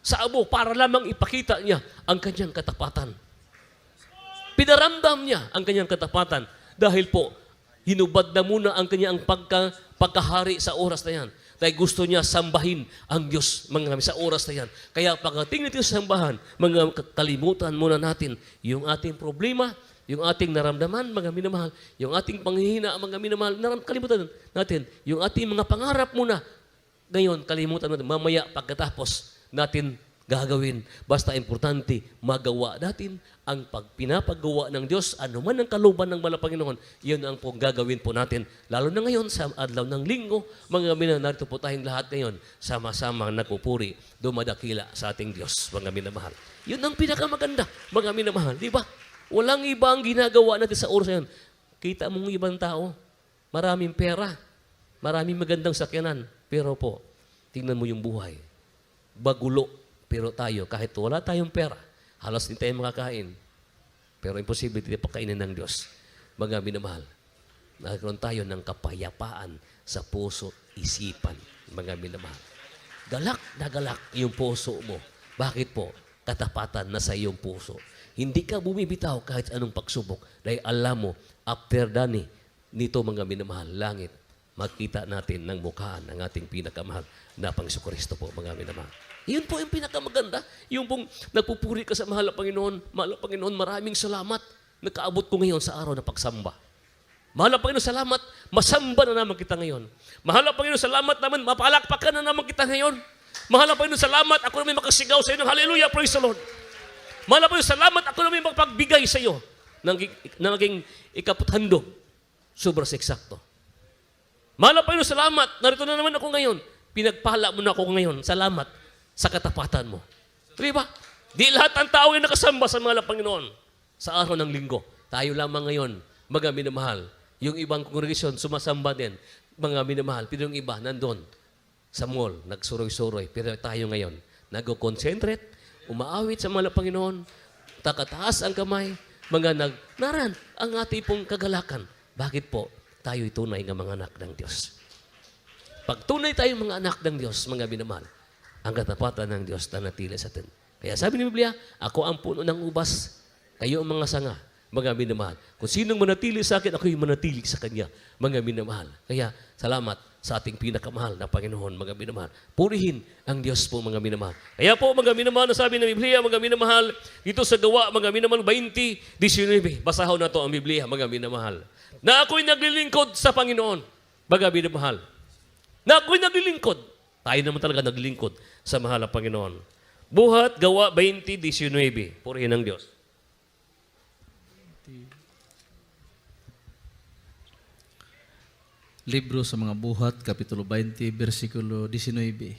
B: sa abo para lamang ipakita niya ang kanyang katapatan. Pinaramdam niya ang kanyang katapatan dahil po Hinubad na muna ang kanyang pagkahari sa oras na yan. Dahil gusto niya sambahin ang Diyos mga sa oras na yan. Kaya pagdating natin sa sambahan, mga kalimutan muna natin yung ating problema, yung ating naramdaman, mga minamahal, yung ating panghihina, mga minamahal, kalimutan natin, yung ating mga pangarap muna. Ngayon, kalimutan natin, mamaya pagkatapos natin gagawin. Basta importante, magawa natin ang pinapagawa ng Diyos, anuman ang kaluban ng Mahal na Panginoon, yun ang pong gagawin po natin. Lalo na ngayon, sa adlaw ng linggo, mga minamahal, narito po tayong lahat ngayon, sama-sama nagpupuri, dumadakila sa ating Diyos, mga minamahal. Yun ang pinakamaganda, mga minamahal, di ba? Walang iba ang ginagawa natin sa oras na yun. Kita mong ibang tao, maraming pera, maraming magandang sakyanan, pero po, tingnan mo yung buhay. Bagulo, pero tayo, kahit wala tayong pera, halos din tayo makakain. Pero imposible din pagkainin ng Diyos. Mga minamahal, nagkaroon tayo ng kapayapaan sa puso, isipan. Mga minamahal. Galak na galak yung puso mo. Bakit po? Katapatan na sa iyong puso. Hindi ka bumibitaw kahit anong pagsubok. Dahil alam mo, after dani, nito mga minamahal, langit, magkita natin ng mukhaan ng ating pinakamahal na Panginoon po, mga minamahal. Yun po yung pinakamaganda. Yung pong nagpupuri ka sa Mahal na Panginoon. Mahal na Panginoon, maraming salamat. Nakaabot ko ngayon sa araw na pagsamba. Mahal na Panginoon, salamat. Masamba na naman kita ngayon. Mahal na Panginoon, salamat naman. Mapalakpakan na naman kita ngayon. Mahal na Panginoon, salamat. Ako naman makasigaw sa iyo ng hallelujah, praise the Lord. Mahal na Panginoon, salamat. Ako naman magpagbigay sa iyo ng naging ikaputhandog. Sobra eksakto. Mahal na Panginoon, salamat. Narito na naman ako ngayon. Pinagpala mo na ako ngayon. Salamat sa katapatan mo. Di ba? Di lahat ng tao ay nakasamba sa Mahal na Panginoon sa araw ng linggo. Tayo lamang ngayon, mga minamahal. Yung ibang kongregasyon, sumasamba din. Mga minamahal. Pero yung iba, nandun sa mall, nagsuroy-suroy. Pero tayo ngayon, nag-concentrate, umaawit sa Mahal na Panginoon, takataas ang kamay, naran ang ating pong kagalakan. Bakit po? Tayo'y tunay ng mga anak ng Diyos. Pag tunay tayong mga anak ng Diyos, mga minamahal, ang katapatan ng Diyos na natili sa atin. Kaya sabi ni Biblia, ako ang puno ng ubas, kayo ang mga sanga, mga minamahal. Kung sinong manatili sa akin, ako'y manatili sa Kanya, mga minamahal. Kaya salamat sa ating pinakamahal na Panginoon, mga minamahal. Purihin ang Diyos po, mga minamahal. Kaya po, mga minamahal, na sabi ng Biblia, mga minamahal, dito sa gawa, mga minamahal, 20:19, basahon na to ang Biblia, mga minamahal. Na ako'y naglilingkod sa Panginoon, mga minamahal. Na ako'y naglilingkod. Tayo naman talaga naglilingkod sa Mahal na Panginoon. Buhat, gawa 20:19. Purihin ang Diyos.
C: Libro sa mga buhat, Kapitulo 20, versikulo 19.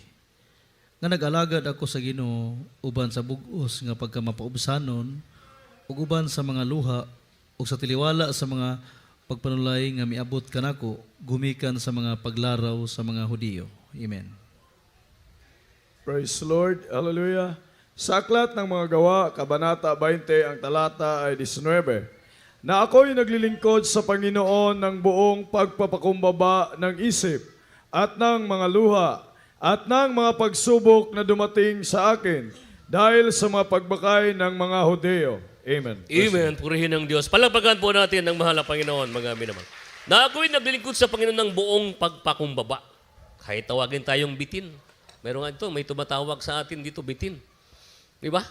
C: Nga nag-alagad ako sa Ginoo uban sa bugos nga pagka mapaubsanon, ug uban sa mga luha, ug sa tiliwala sa mga pagpanulay nga miabot kanako, gumikan sa mga paglaraw sa mga Hudiyo. Amen.
D: Praise the Lord. Hallelujah. Sa aklat ng mga gawa, Kabanata 20, ang talata ay 19. Na ako'y naglilingkod sa Panginoon ng buong pagpapakumbaba ng isip at ng mga luha at ng mga pagsubok na dumating sa akin dahil sa mga pagbakay ng mga Hudeo. Amen.
B: Amen. Purihin ang Diyos. Palagpagan po natin ang Mahal na Panginoon, mga minamahal. Na ako'y naglilingkod sa Panginoon ng buong pagpakumbaba. Kahit tawagin tayong bitin. Meron nga ito, may tumatawag sa atin dito, bitin. Di ba?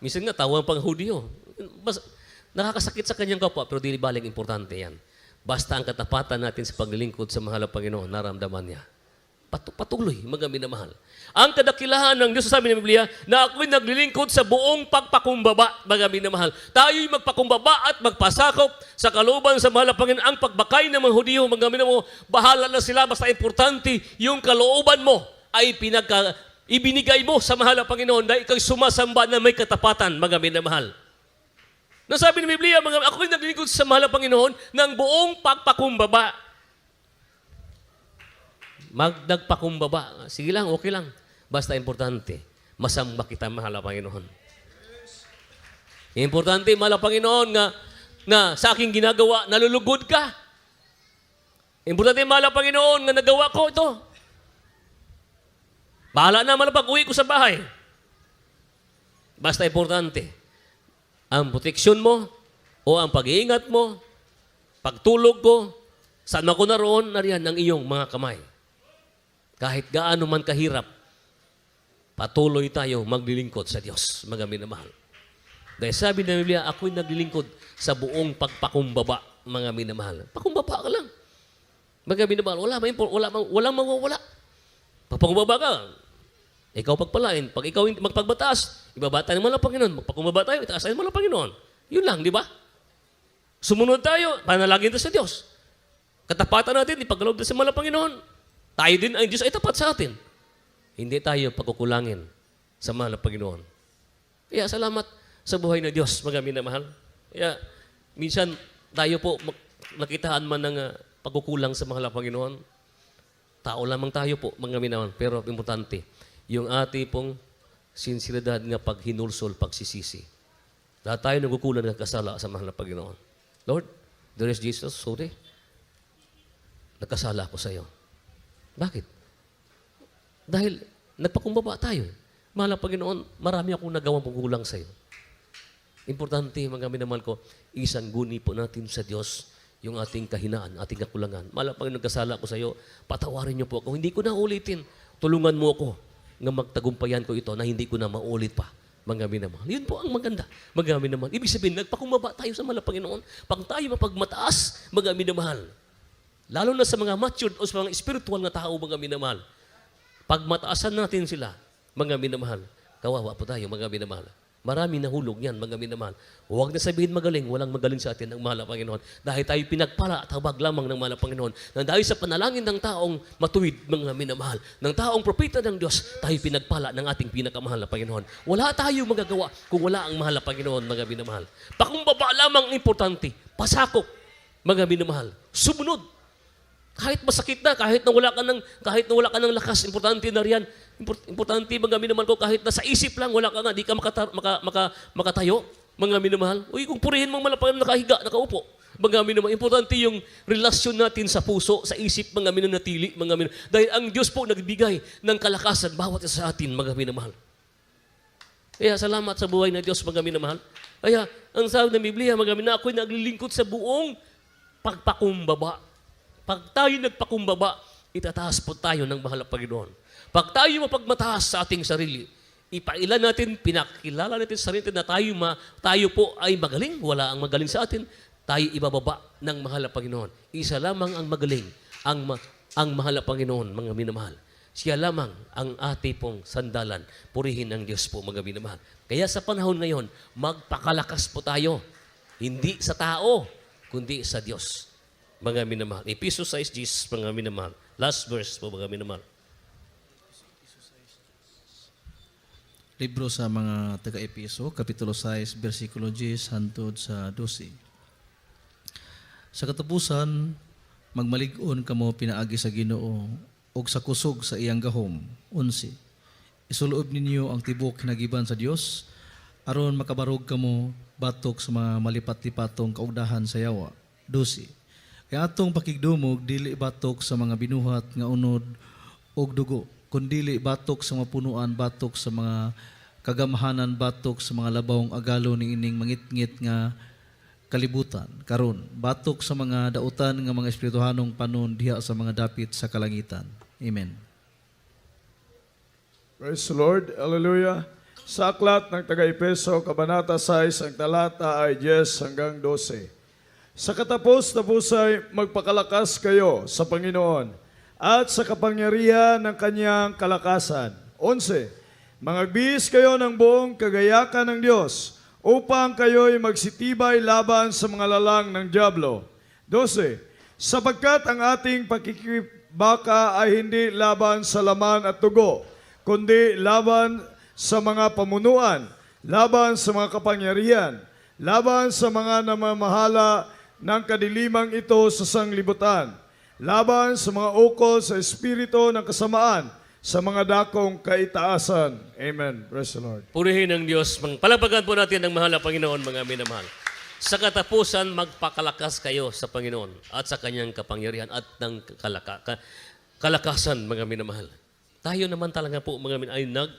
B: Minsan nga, tawag pang Hudyo. Nakakasakit sa kanyang kapwa, pero di baling importante yan. Basta ang katapatan natin sa paglilingkod sa Mahal na Panginoon, naramdaman niya. Patuloy, mga minamahal. Ang kadakilahan ng Diyos, sabi ng Biblia, na ako'y naglilingkod sa buong pagpakumbaba, mga minamahal. Tayo'y magpakumbaba at magpasakop sa kalooban sa Mahal na Panginoon. Ang pagbakay ng mga Hudyo, mga minamahal, bahala na sila, basta importante yung kalooban mo ay ibinigay mo sa Mahal na Panginoon dahil ikaw'y sumasamba na may katapatan, mga minamahal. Nasabi ng Biblia, ako'y naglilingkod sa Mahal na Panginoon ng buong pagpakumbaba. Nagpakumbaba. Sige lang, okay lang. Basta importante, masamba kita, Mahal na Panginoon. Importante, Mahal na Panginoon, nga sa aking ginagawa, nalulugod ka. Importante, Mahal na Panginoon, nga nagawa ko ito. Bahala na man pag-uwi ko sa bahay. Basta importante, ang proteksyon mo o ang pag-iingat mo, pagtulog ko, saan man ko naroon, nariyan ang iyong mga kamay. Kahit gaano man kahirap, patuloy tayo maglilingkod sa Diyos, mga minamahal. Dahil sabi ng Biblia, ako'y naglilingkod sa buong pagpakumbaba, mga minamahal. Pakumbaba ka lang. Mga minamahal, walang mawawala. Papakumbaba ka. Ikaw pagpalain. Pag ikaw magpagbataas, ibabata naman ang Panginoon. Magpakumbaba tayo, itaasayin naman ang Panginoon. Yun lang, di ba? Sumunod tayo, panalangin tayo sa Diyos. Katapatan natin, ipagkaloob tayo sa mga Panginoon. Tayo din, ay Diyos ay tapat sa atin. Hindi tayo pagkukulangin sa mahal na Panginoon. Kaya salamat sa buhay na Diyos, mga minamahal. Kaya minsan tayo po nakitaan man ng pagkukulang sa mahal na Panginoon. Tao lamang tayo po, mga minamahal. Pero importante, yung ating pong sinseridad nga paghinulsol, pagsisisi. Lahat tayo nagkukulang ng kasala sa mahal na Panginoon. Lord, there is Jesus, sorry. Nagkasala ako sa iyo. Bakit? Dahil nagpakumbaba tayo. Mahal na Panginoon, marami akong nagawang pagkukulang sa iyo. Importante, mga minamahal ko, isang guni po natin sa Diyos yung ating kahinaan, ating kakulangan. Mahal na Panginoon, nagkasala ako sa iyo, patawarin niyo po ako. Hindi ko na ulitin. Tulungan mo ako na magtagumpayan ko ito na hindi ko na maulit pa. Mga minamahal. Yun po ang maganda. Mga minamahal. Ibig sabihin, nagpakumbaba tayo sa mahal na Panginoon. Pag tayo mapagmataas, mga minamahal. Lalo na sa mga matured o sa mga spiritual na tao, mga minamahal. Pagmataasan natin sila, mga minamahal. Kawawa po tayo, mga minamahal. Marami nahulog yan, mga minamahal. Huwag na sabihin magaling, walang magaling sa atin ang mahal na Panginoon. Dahil tayo pinagpala at habag lamang ng mahal na Panginoon. Na dahil sa panalangin ng taong matuwid, mga minamahal, ng taong propeta ng Diyos, tayo pinagpala ng ating pinakamahal na Panginoon. Wala tayo magagawa kung wala ang mahal na Panginoon, mga minamahal. Pakumbaba lamang ang importante, pasakop, mga minamahal. Sumunod. Kahit masakit na, kahit na wala ka ng lakas, importante na riyan. Importante, mga minamahal ko, kahit na sa isip lang, wala ka nga, di ka makatayo, mga minamahal. Uy, kung purihin mong malapang nakahiga, nakaupo. Mga minamahal, importante yung relasyon natin sa puso, sa isip, mga minanatili, mga minamahal. Dahil ang Diyos po nagbigay ng kalakasan bawat isa sa atin, mga minamahal. Kaya salamat sa buhay na Diyos, mga minamahal. Kaya, ang sabi ng Biblia, mga minamahal, ako'y naglilingkod sa buong pagpakumbaba. Pag tayo nagpakumbaba, itataas po tayo ng mahal na Panginoon. Pag tayo mapagmataas sa ating sarili, ipailan natin, pinakilala natin sa sarili na tayo po ay magaling. Wala ang magaling sa atin. Tayo ibababa ng mahal na Panginoon. Isa lamang ang magaling, ang mahal na Panginoon, mga minamahal. Siya lamang ang ating pong sandalan. Purihin ang Diyos po, mga minamahal. Kaya sa panahon ngayon, magpakalakas po tayo. Hindi sa tao, kundi sa Diyos. Mga minamahal. Ephesians 6, mga minamahal. Last verse po, mga minamahal.
C: Libro sa mga taga-Epeso, Kapitulo 6, versikulo 10 hangtod sa 12. Sa katapusan, magmalig-on kamo pinaagi sa Ginoo og sa kusog sa iyang gahom. 11. Isuloob ninyo ang tibok hinagiban sa Dios aron makabarog kamo batok sa mga malipat-lipatong kaugdahan sa yawa. 12. Kaya atong pakigdumog dili batok sa mga binuhat nga unod og dugo, kundili batok sa mga punuan, batok sa mga kagamhanan, batok sa mga labawng agalo ni ining mangit-ngit nga kalibutan karon, batok sa mga dautan nga mga espirituhanong panon diha sa mga dapit sa kalangitan. Amen.
D: Praise the Lord. Hallelujah. Sa aklat ng taga-Epeso, Kabanata 6, ang talata ay 10 hanggang 12. Sa katapos-tapos ay magpakalakas kayo sa Panginoon at sa kapangyarihan ng kanyang kalakasan. 11. Mangagbihis kayo ng buong kagayakan ng Diyos upang kayo'y magsitibay laban sa mga lalang ng dyablo. 12. Sapagkat ang ating pakikibaka ay hindi laban sa laman at dugo, kundi laban sa mga pamunuan, laban sa mga kapangyarihan, laban sa mga namamahala ng kadilimang ito sa sanglibutan, laban sa mga ukol sa espiritu ng kasamaan, sa mga dakong kaitaasan. Amen. Praise the Lord.
B: Purihin ang Diyos. Palapagan po natin ang mahal na Panginoon, mga minamahal. Sa katapusan, magpakalakas kayo sa Panginoon at sa kanyang kapangyarihan at ng kalakasan, mga minamahal. Tayo naman talaga po, mga minamahal,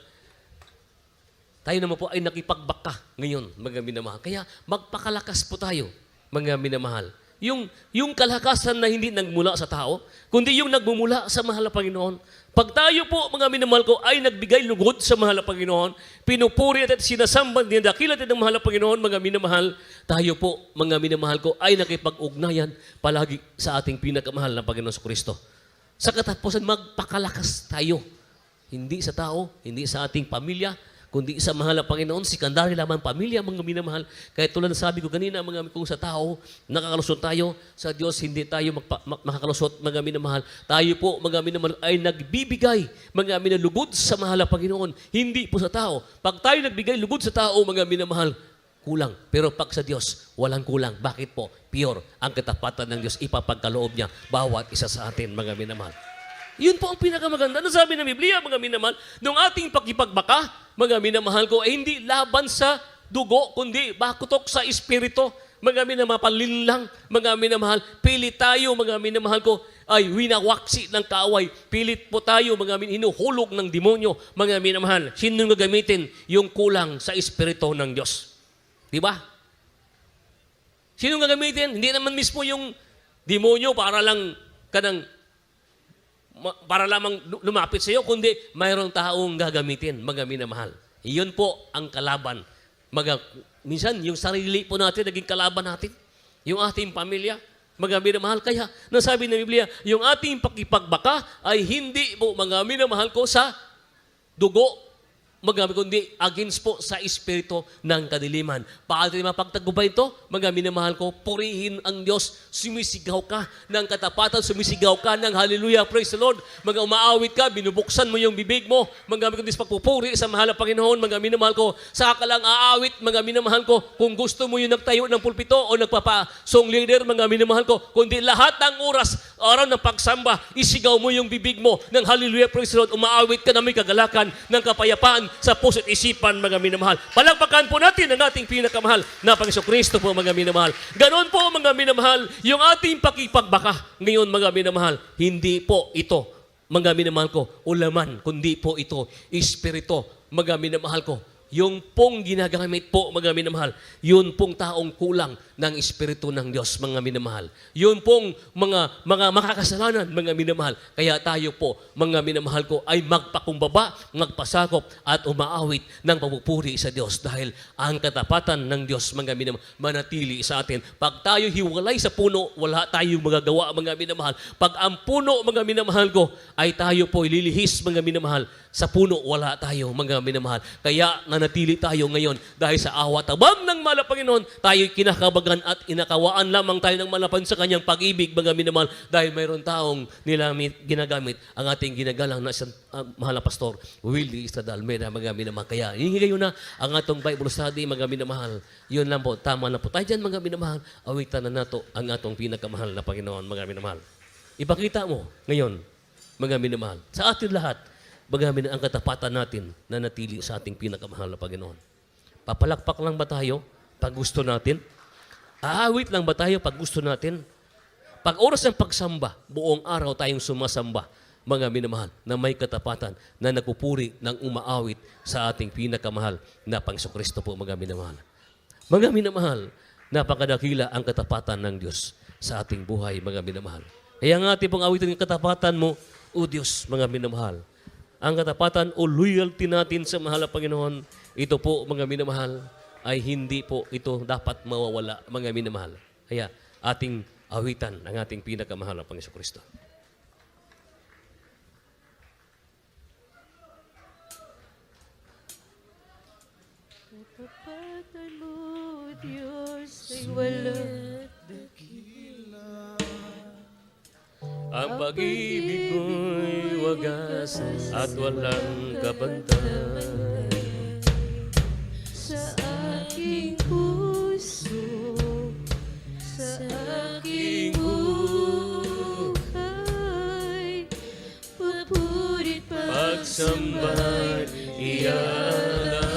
B: tayo naman po ay nakipagbaka ngayon, mga minamahal. Kaya magpakalakas po tayo, mga minamahal. yung kalakasan na hindi nagmula sa tao, kundi yung nagmumula sa mahal na Panginoon. Pag tayo po, mga minamahal ko, ay nagbigay lugod sa mahal na Panginoon, pinupuri at sinasamba, dinadakil natin ng mahal na Panginoon, mga minamahal, tayo po, mga minamahal ko, ay nakipag-ugnayan palagi sa ating pinakamahal na Panginoon sa Kristo. Sa katapusan, magpakalakas tayo. Hindi sa tao, hindi sa ating pamilya, kundi sa mahal na Panginoon, sekundary lamang pamilya, mga minamahal. Kaya tulad na sabi ko kanina, mga kung sa tao, nakakalusot tayo, sa Diyos hindi tayo makakalusot, mga minamahal. Tayo po, mga minamahal, ay nagbibigay, mga minalugod sa mahal na Panginoon, hindi po sa tao. Pag tayo nagbigay lugod sa tao, mga minamahal, kulang. Pero pag sa Diyos, walang kulang. Bakit po? Pure ang katapatan ng Diyos, ipapagkaloob niya bawat isa sa atin, mga minamahal. Yun po ang pinakamaganda. Ano sabi ng Biblia, mga minamahal? Nung ating pakipagbaka, mga minamahal ko, ay hindi laban sa dugo, kundi bakutok sa espiritu. Mga minamahal, palinlang, mga minamahal, pilit tayo, mga minamahal ko, ay winawaksi ng kaaway. Pilit po tayo, mga hinuhulog ng demonyo, mga minamahal. Sino nga gamitin yung kulang sa espiritu ng Diyos? Di ba? Sino nga gamitin? Hindi naman mismo yung demonyo para lang para lamang lumapit sa iyo, kundi mayroong taong gagamitin, mga minamahal. Iyon po ang kalaban. Minsan, yung sarili po natin, naging kalaban natin. Yung ating pamilya, mga minamahal. Kaya, nasabi ng Biblia, yung ating pakipagbaka ay hindi po, mga minamahal ko, sa dugo, kundi against po sa espiritu ng kadiliman. Paano tayo mapagtagumpay ito? Mga minamahal ko, purihin ang Diyos. Sumisigaw ka ng katapatan, sumisigaw ka ng hallelujah, praise the Lord. Mga umaawit ka, binubuksan mo yung bibig mo. Mga kundi sa pagpupuri sa mahal na Panginoon, mga minamahal ko, saka lang aawit, mga minamahal ko, kung gusto mo yung nagtayo ng pulpito o nagpapasong leader, mga minamahal ko, kundi lahat ng oras, araw ng pagsamba, isigaw mo yung bibig mo ng hallelujah, praise the Lord. Umaawit ka na may kagalakan ng kapayapaan sa puso't isipan, mga minamahal. Palagpakan po natin ang ating pinakamahal na Panginoon Kristo po, mga minamahal. Ganon po, mga minamahal, yung ating pakipagbaka ngayon, mga minamahal, hindi po ito, mga minamahal ko, ulaman, kundi po ito, espiritu, mga minamahal ko. Yung pong ginagamit po, mga minamahal, yun pong taong kulang ng Espiritu ng Diyos, mga minamahal. Yun pong mga makakasalanan, mga minamahal. Kaya tayo po, mga minamahal ko, ay magpakumbaba, magpasakop, at umaawit ng pagpupuri sa Diyos. Dahil ang katapatan ng Diyos, mga minamahal, manatili sa atin. Pag tayo hiwalay sa puno, wala tayong magagawa, mga minamahal. Pag ang puno, mga minamahal ko, ay tayo po ililihis, mga minamahal. Sa puno, wala tayo, mga minamahal. Kaya nanatili tayo ngayon dahil sa awa tabang ng mahal na Panginoon, tayo kinakabagan at inakawaan lamang tayo ng malapan sa kanyang pag-ibig, mga minamahal, dahil mayroon taong ginagamit ang ating ginagalang na isang mahal na pastor, Willie Istradalmeda, mga minamahal. Kaya hinihigayon na ang atong Bible study, mga minamahal. Yun lang po, tama na po tayo dyan, mga minamahal. Awitan na nato ang atong pinakamahal na Panginoon, mga minamahal. Ipakita mo ngayon, mga minamahal, sa atin lahat, bagamin ang katapatan natin na natili sa ating pinakamahal na Panginoon. Papalakpak lang ba tayo pag gusto natin? Aawit lang ba tayo pag gusto natin? Pag oras ng pagsamba, buong araw tayong sumasamba, mga minamahal, na may katapatan na nagpupuri ng umaawit sa ating pinakamahal na Panginoong Kristo po, mga minamahal. Mga minamahal, napakadakila ang katapatan ng Diyos sa ating buhay, mga minamahal. Kaya nga ating pong awitin ang katapatan mo, O Diyos, mga minamahal. Ang katapatan o loyalty natin sa mahal na Panginoon, ito po, mga minamahal, ay hindi po ito dapat mawawala, mga minamahal. Kaya ating awitan ang ating pinakamahal na Panginoon Kristo.
E: Katapatan mo, Diyos, ay walang
B: Ang pag-ibig mo'y wagas at walang kabantay.
E: sa aking puso, sa aking buhay, papurit
B: Pagsambay ialay.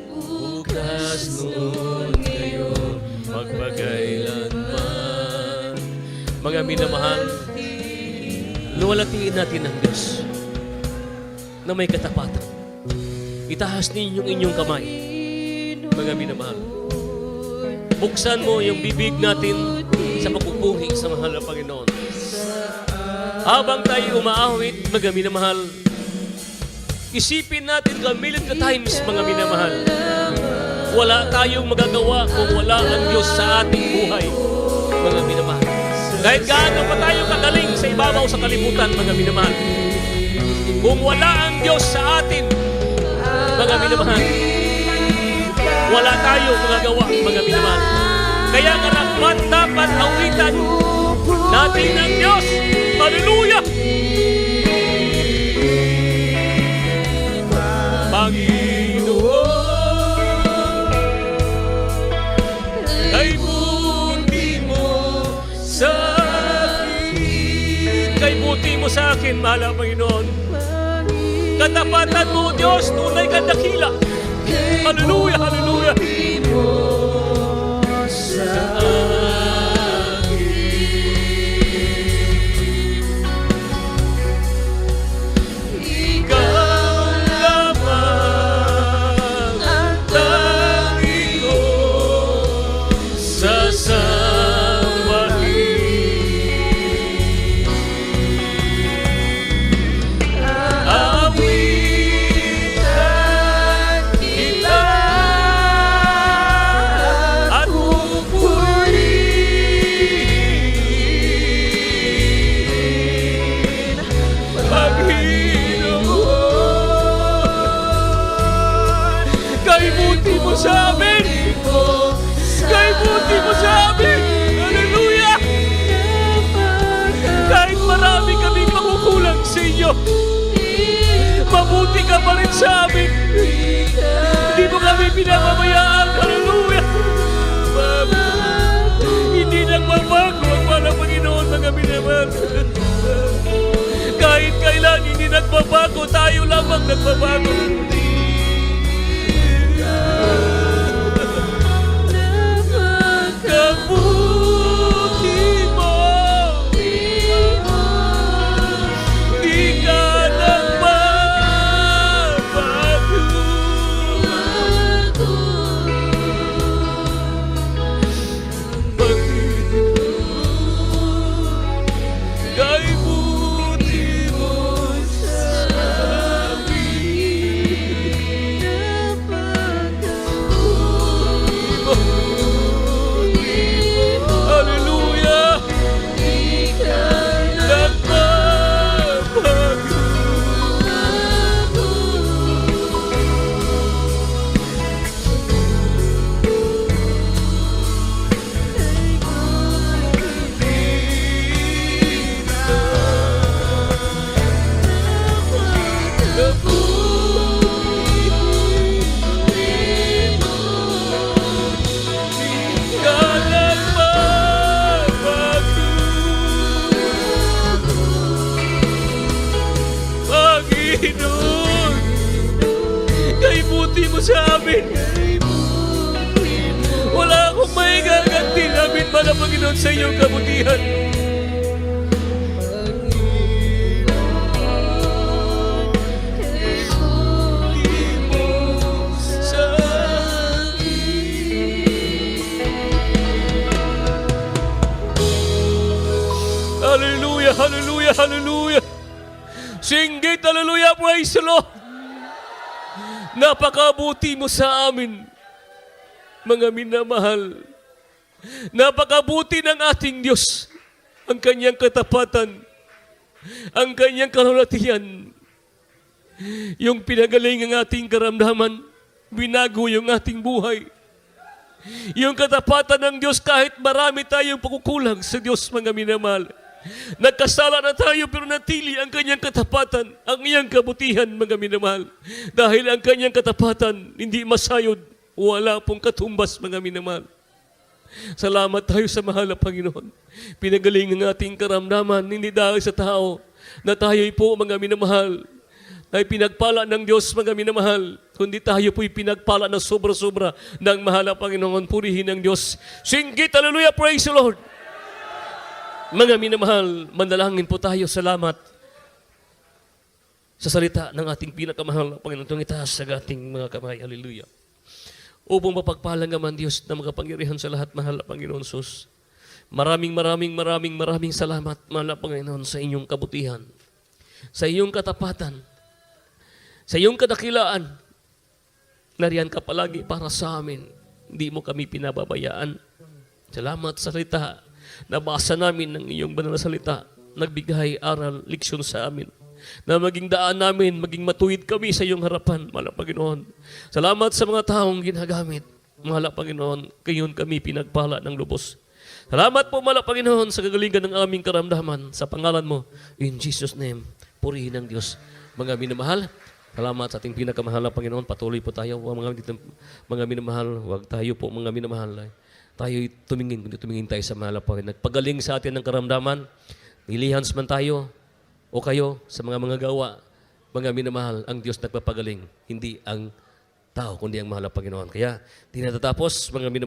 B: Bukas noon ngayon, magpagailanman. Mga minamahal, luwalatiin natin ang Diyos na may katapatan. Itahas ninyong inyong kamay, mga minamahal. buksan mo yung bibig natin sa pagpupuri sa mahal na Panginoon. Habang tayo umaawit, mga minamahal, isipin natin ka million times, mga minamahal. Wala tayong magagawa kung wala ang Diyos sa ating buhay, mga minamahal. Kahit gaano pa tayo kagaling sa ibabaw sa kalibutan, mga minamahal. Kung wala ang Diyos sa atin, mga minamahal, wala tayong magagawa, mga minamahal. Kaya nga dapat awitan natin ng Diyos. Hallelujah! Panginoon, kay buti mo sa akin. Kay buti mo sa akin, mahal na Panginoon. Katapatan mo, Diyos, tunay ka dakila. Hallelujah, hallelujah. Sa amin. Kay buti mo sa amin. Hallelujah. Kahit marami kami makukulang sa inyo, mabuti ka pa rin sa amin. Hindi mo kami pinapabayaan. Hallelujah. Hindi nagbabago ang mga Panginoon, mga minamahal. Kahit kailan hindi nagbabago, tayo lamang nagbabago. Kabuti mo, di ka nagbabago. Kay buti mo sa amin. Wala akong may gaganti namin, mga Panginoon, sa iyong kabutihan. Hallelujah, hallelujah, hallelujah. Singgit, hallelujah, praise the Lord. Napakabuti mo sa amin, mga minamahal. Napakabuti ng ating Diyos. Ang kanyang katapatan, ang kanyang kalulatian, yung pinagaling ang ating karamdaman, binago yung ating buhay. Yung katapatan ng Diyos kahit marami tayong pagkukulang sa Diyos, mga minamahal. Nagkasala na tayo pero natili ang kanyang katapatan, ang iyang kabutihan, mga minamahal. Dahil ang kanyang katapatan hindi masayod, wala pong katumbas, mga minamahal. Salamat tayo sa mahal na Panginoon. Pinagaling ang ating karamdaman, hindi dahil sa tao, na tayo'y po, mga minamahal, ay pinagpala ng Diyos, mga minamahal, kundi tayo po'y pinagpala na sobra-sobra ng mahal na Panginoon. Purihin ng Diyos. Singgit, hallelujah, praise the Lord. Mga minamahal, manalangin po tayo. Salamat sa salita ng ating pinakamahal na Panginoon. Itong itaas sa ating mga kamay. Hallelujah. upang mapagpalang naman Diyos na makapangyarihan sa lahat, mahal na Panginoon Sus. Maraming salamat, mahal na Panginoon, sa inyong kabutihan, sa iyong katapatan, sa iyong kadakilaan. Nariyan ka palagi para sa amin. Hindi mo kami pinababayaan. Salamat sa salita. Nabasa namin ng iyong banal na salita. Nagbigay aral, leksyon sa amin. Na maging daan namin, maging matuwid kami sa iyong harapan, mahal na Panginoon. Salamat sa mga taong ginagamit, mahal na Panginoon. Kayon kami pinagpala ng lubos. Salamat po, mahal na Panginoon, sa kagalingan ng aming karamdaman. Sa pangalan mo, in Jesus' name, purihin ng Diyos. Mga minamahal, salamat sa ating pinakamahal na Panginoon. Patuloy po tayo, mga minamahal. Huwag tayo po, mga minamahal. Tayo tumingin tayo sa mahal na Panginoon. Nagpagaling sa atin ng karamdaman. Nilihans man tayo, o kayo sa mga gawa, mga minamahal, ang Diyos nagpapagaling, hindi ang tao, kundi ang mahal na Panginoon. Kaya, di natatapos, mga minamahal.